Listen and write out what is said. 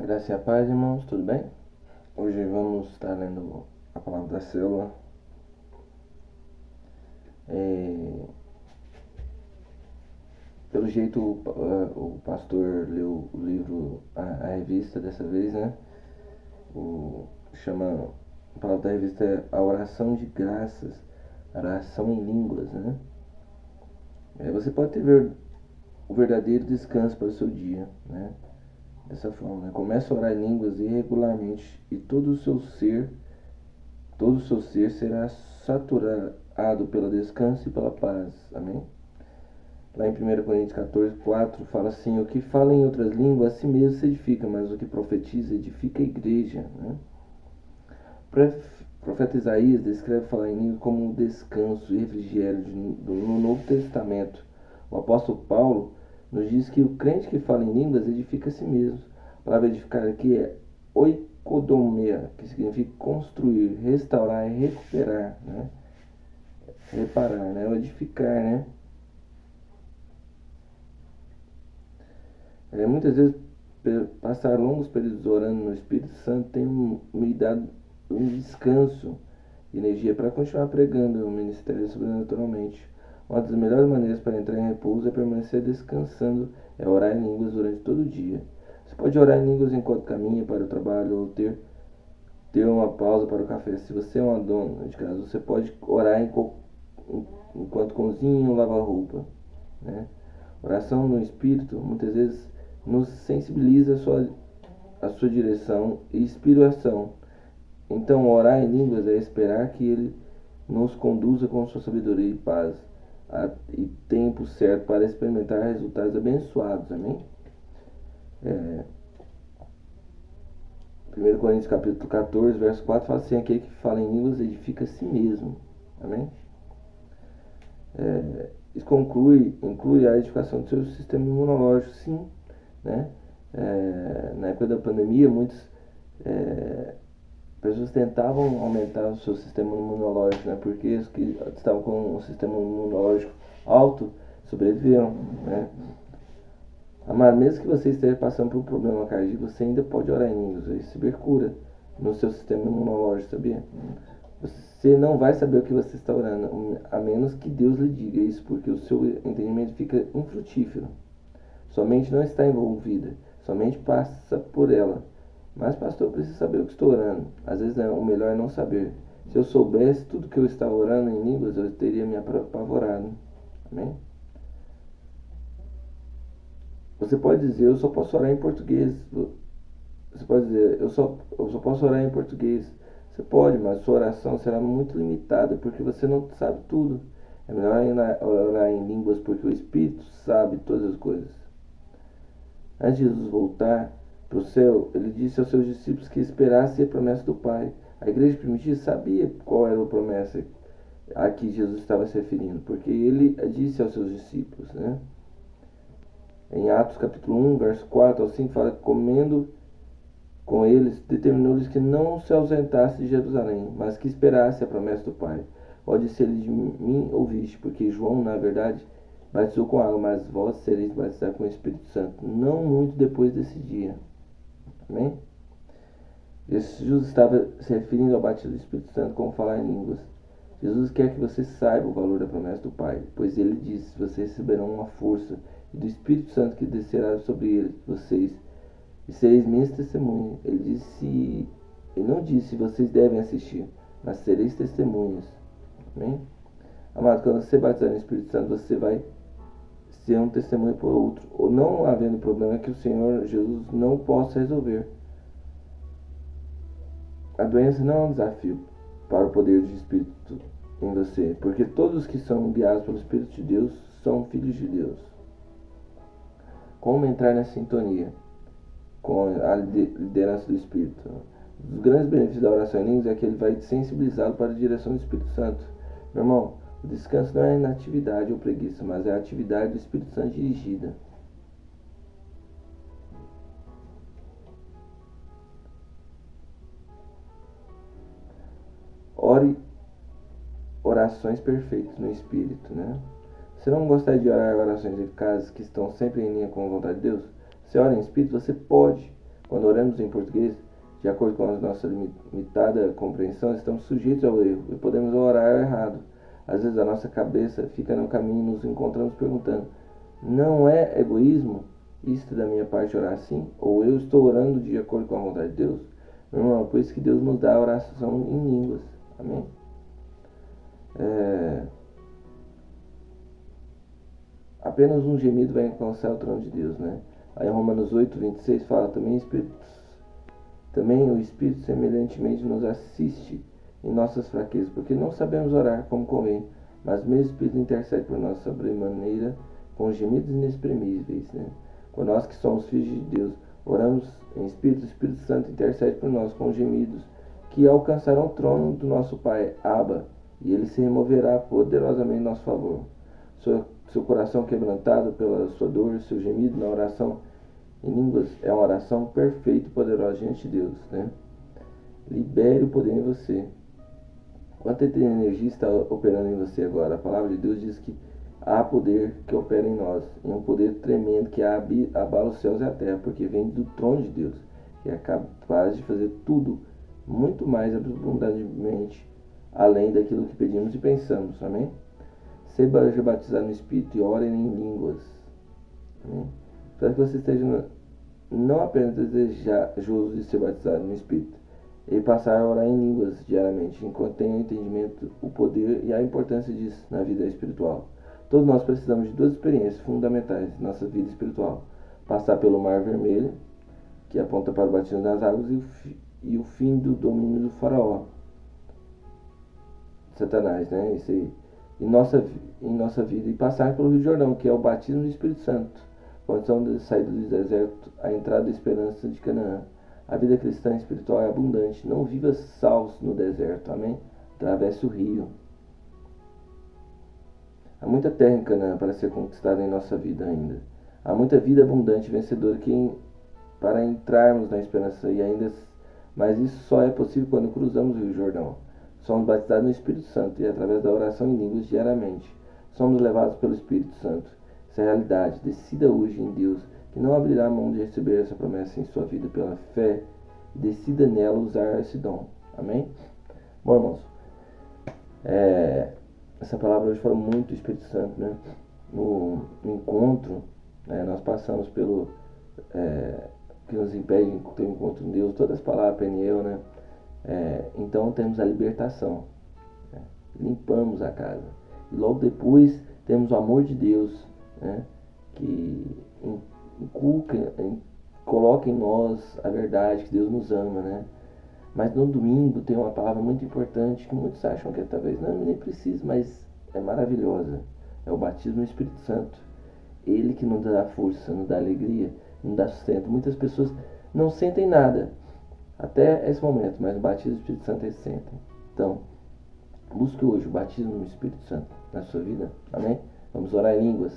Graça e a paz, irmãos, tudo bem? Hoje vamos estar lendo a palavra da célula. Pelo jeito, o pastor leu o livro, a revista dessa vez, né? A palavra da revista é a oração de graças, a oração em línguas, né? Você pode ter o verdadeiro descanso para o seu dia, né? Dessa forma, né? Comece a orar em línguas irregularmente e todo o seu ser será saturado pelo descanso e pela paz. Amém? Lá em 1 Coríntios 14:4 fala assim: o que fala em outras línguas a si mesmo se edifica, mas o que profetiza edifica a igreja. Né? O profeta Isaías descreve falar em línguas como um descanso e refrigério no Novo Testamento. O apóstolo Paulo nos diz que o crente que fala em línguas edifica a si mesmo. A palavra edificar aqui é oikodomia, que significa construir, restaurar e recuperar, né? Reparar, né? Ou edificar, né? Muitas vezes passar longos períodos orando no Espírito Santo tem me dado um descanso e energia para continuar pregando o ministério sobrenaturalmente. Uma das melhores maneiras para entrar em repouso é permanecer descansando, é orar em línguas durante todo o dia. Você pode orar em línguas enquanto caminha para o trabalho ou ter uma pausa para o café. Se você é uma dona de casa, você pode orar enquanto cozinha ou lava roupa, né? Oração no Espírito muitas vezes nos sensibiliza a sua direção e inspiração. Então, orar em línguas é esperar que Ele nos conduza com sua sabedoria e paz e tempo certo para experimentar resultados abençoados. Amém? 1 Coríntios capítulo 14, verso 4 fala assim: aquele que fala em línguas edifica a si mesmo. Amém? Isso inclui a edificação do seu sistema imunológico, sim, né? Na época da pandemia, muitas pessoas tentavam aumentar o seu sistema imunológico, né? Porque os que estavam com um sistema imunológico alto sobreviveram, né? Mas mesmo que você esteja passando por um problema cardíaco, você ainda pode orar em línguas e receber cura no seu sistema imunológico, sabia? Você não vai saber o que você está orando, a menos que Deus lhe diga isso, porque o seu entendimento fica infrutífero. Sua mente não está envolvida, somente passa por ela. Mas, pastor, eu preciso saber o que estou orando. Às vezes o melhor é não saber. Se eu soubesse tudo que eu estava orando em línguas, eu teria me apavorado. Amém? Você pode dizer: eu só posso orar em português. Você pode dizer: eu só posso orar em português. Você pode, mas sua oração será muito limitada, porque você não sabe tudo. É melhor orar em línguas, porque o Espírito sabe todas as coisas. Antes de Jesus voltar para o céu, ele disse aos seus discípulos que esperassem a promessa do Pai. A igreja primitiva sabia qual era a promessa a que Jesus estava se referindo, porque ele disse aos seus discípulos, né? Em Atos capítulo 1, verso 4 ao 5, fala: comendo com eles, determinou-lhes que não se ausentasse de Jerusalém, mas que esperasse a promessa do Pai. Pode ser de mim ouviste, porque João, na verdade, batizou com água, mas vós sereis batizados com o Espírito Santo, não muito depois desse dia. Amém? Jesus estava se referindo ao batismo do Espírito Santo como falar em línguas. Jesus quer que você saiba o valor da promessa do Pai, pois ele disse: vocês receberão uma força e do Espírito Santo que descerá sobre vocês, e sereis minhas testemunhas. Ele não disse: vocês devem assistir, mas sereis testemunhas. Amém? Amado, quando você batizar no Espírito Santo, você vai ser um testemunho para o outro, ou não havendo problema que o Senhor Jesus não possa resolver. A doença não é um desafio para o poder do Espírito em você, porque todos que são guiados pelo Espírito de Deus são filhos de Deus. Como entrar na sintonia com a liderança do Espírito? Um dos grandes benefícios da oração em línguas é que ele vai sensibilizá-lo para a direção do Espírito Santo. Meu irmão, o descanso não é inatividade ou preguiça, mas é a atividade do Espírito Santo dirigida. Ore orações perfeitas no Espírito, né? Você não gostaria de orar orações eficazes que estão sempre em linha com a vontade de Deus? Você ora em Espírito, você pode Quando oramos em português, de acordo com a nossa limitada compreensão, estamos sujeitos ao erro e podemos orar errado. Às vezes a nossa cabeça fica no caminho e nos encontramos perguntando: não é egoísmo isto da minha parte orar assim? Ou eu estou orando de acordo com a vontade de Deus? Meu irmão, é por isso que Deus nos dá a oração em línguas. Amém? Apenas um gemido vai alcançar o trono de Deus, né? Aí Romanos 8:26 fala também o Espírito semelhantemente nos assiste em nossas fraquezas, porque não sabemos orar como convém, mas o mesmo Espírito intercede por nós sobremaneira com gemidos inexprimíveis, né? Quando nós que somos filhos de Deus oramos em Espírito, o Espírito Santo intercede por nós com gemidos que alcançarão o trono do nosso Pai, Abba, e ele se removerá poderosamente em nosso favor. Seu coração quebrantado pela sua dor, seu gemido na oração em línguas é uma oração perfeita e poderosa diante de Deus, né? Libere o poder em você. Quanta energia está operando em você agora? A palavra de Deus diz que há poder que opera em nós, e um poder tremendo que abala os céus e a terra, porque vem do trono de Deus, que é capaz de fazer tudo, muito mais abundantemente, além daquilo que pedimos e pensamos. Amém? Seja batizado no Espírito e ore em línguas. Amém? Espero que você esteja não apenas desejoso de ser batizado no Espírito e passar a orar em línguas diariamente, enquanto tenha o entendimento, o poder e a importância disso na vida espiritual. Todos nós precisamos de duas experiências fundamentais na nossa vida espiritual: passar pelo Mar Vermelho, que aponta para o batismo nas águas, e o fim do domínio do faraó, Satanás, né? Isso aí. Em nossa vida, e passar pelo Rio Jordão, que é o batismo do Espírito Santo, condição de saída do deserto, a entrada da esperança de Canaã. A vida cristã espiritual é abundante. Não viva salvos no deserto, amém? Atravesse o rio. Há muita terra em Canaã para ser conquistada em nossa vida ainda. Há muita vida abundante e vencedora para entrarmos na esperança, mas isso só é possível quando cruzamos o Rio Jordão. Somos batizados no Espírito Santo e através da oração em línguas diariamente. Somos levados pelo Espírito Santo. Essa é a realidade. Decida hoje em Deus que não abrirá mão de receber essa promessa em sua vida pela fé. E decida nela usar esse dom. Amém? Bom, irmãos, essa palavra hoje fala muito do Espírito Santo, né? No encontro, nós passamos pelo que nos impede de ter um encontro com Deus, todas as palavras peniel, né? Então temos a libertação, né? Limpamos a casa e logo depois temos o amor de Deus, né? Que coloca em nós a verdade que Deus nos ama, né? Mas no domingo tem uma palavra muito importante que muitos acham que talvez nem precisa, mas é maravilhosa. É o batismo no Espírito Santo. Ele que nos dá força, nos dá alegria, nos dá sustento. Muitas pessoas não sentem nada até esse momento, mas o batismo do Espírito Santo eles sentem. Então, busque hoje o batismo no Espírito Santo na sua vida. Amém? Vamos orar em línguas.